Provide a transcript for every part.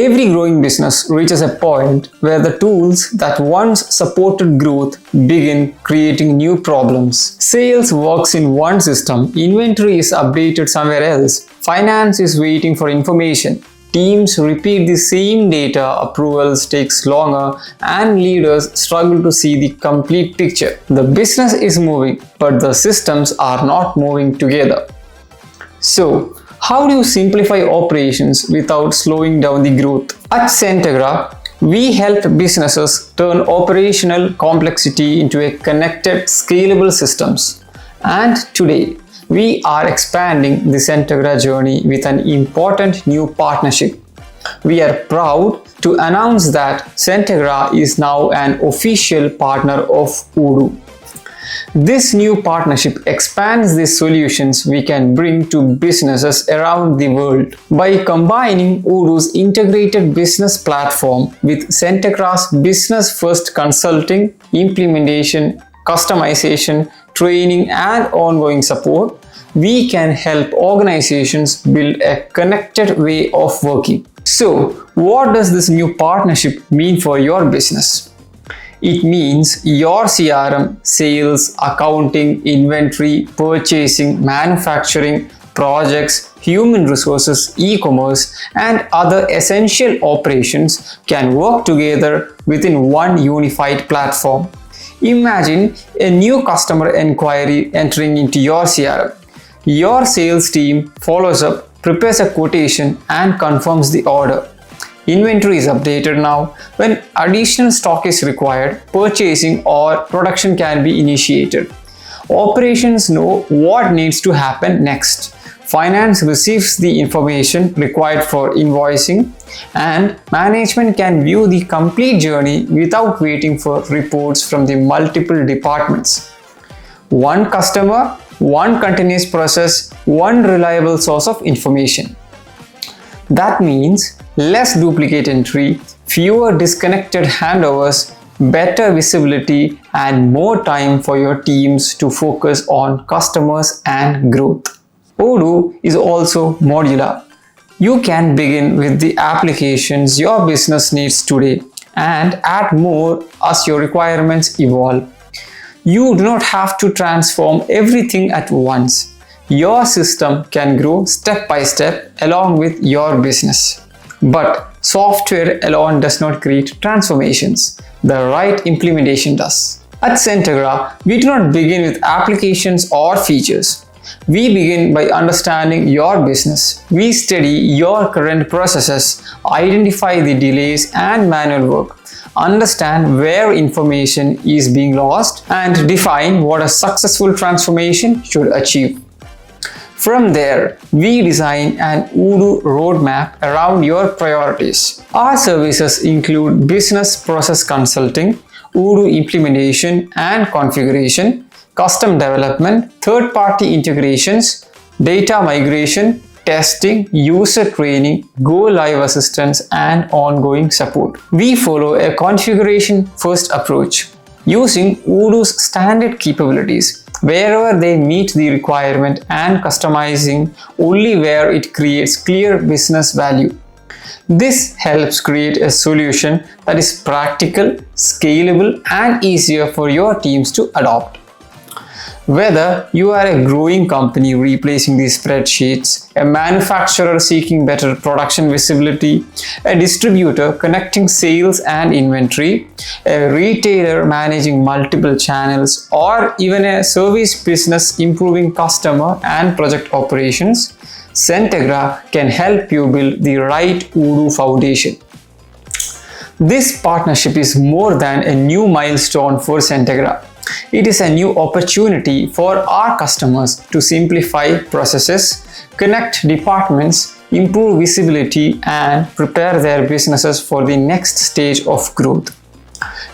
Every growing business reaches a point where the tools that once supported growth begin creating new problems. Sales works in one system, inventory is updated somewhere else, finance is waiting for information. Teams repeat the same data, approvals takes longer, and leaders struggle to see the complete picture. The business is moving, but the systems are not moving together. So, how do you simplify operations without slowing down the growth? At Zentegra, we help businesses turn operational complexity into a connected, scalable systems. And today, we are expanding the Zentegra journey with an important new partnership. We are proud to announce that Zentegra is now an official partner of Odoo. This new partnership expands the solutions we can bring to businesses around the world. By combining Odoo's integrated business platform with Zentegra's business-first consulting, implementation, customization, training, and ongoing support, we can help organizations build a connected way of working. So, what does this new partnership mean for your business? It means your CRM, sales, accounting, inventory, purchasing, manufacturing, projects, human resources, e-commerce, and other essential operations can work together within one unified platform. Imagine a new customer inquiry entering into your CRM. Your sales team follows up, prepares a quotation, and confirms the order. Inventory is updated now. When additional stock is required, purchasing or production can be initiated. Operations know what needs to happen next. Finance receives the information required for invoicing, and management can view the complete journey without waiting for reports from the multiple departments. One customer, one continuous process, one reliable source of information. That means less duplicate entry, fewer disconnected handovers, better visibility, and more time for your teams to focus on customers and growth. Odoo is also modular. You can begin with the applications your business needs today and add more as your requirements evolve. You do not have to transform everything at once. Your system can grow step by step along with your business. But software alone does not create transformations. The right implementation does. At Zentegra, we do not begin with applications or features. We begin by understanding your business. We study your current processes, identify the delays and manual work, understand where information is being lost, and define what a successful transformation should achieve. From there, we design an Odoo roadmap around your priorities. Our services include business process consulting, Odoo implementation and configuration, custom development, third-party integrations, data migration, testing, user training, go-live assistance, and ongoing support. We follow a configuration-first approach, using Odoo's standard capabilities wherever they meet the requirement and customizing only where it creates clear business value. This helps create a solution that is practical, scalable, and easier for your teams to adopt. Whether you are a growing company replacing the spreadsheets, a manufacturer seeking better production visibility, a distributor connecting sales and inventory, a retailer managing multiple channels, or even a service business improving customer and project operations, Zentegra can help you build the right Odoo foundation. This partnership is more than a new milestone for Zentegra. It is a new opportunity for our customers to simplify processes, connect departments, improve visibility, and prepare their businesses for the next stage of growth.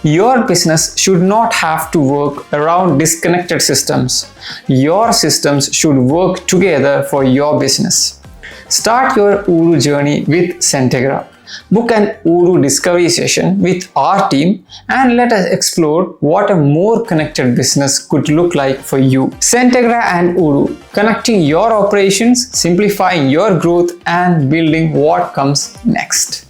Your business should not have to work around disconnected systems. Your systems should work together for your business. Start your Odoo journey with Zentegra. Book an Odoo discovery session with our team and let us explore what a more connected business could look like for you. Zentegra and Odoo, connecting your operations, simplifying your growth, and building what comes next.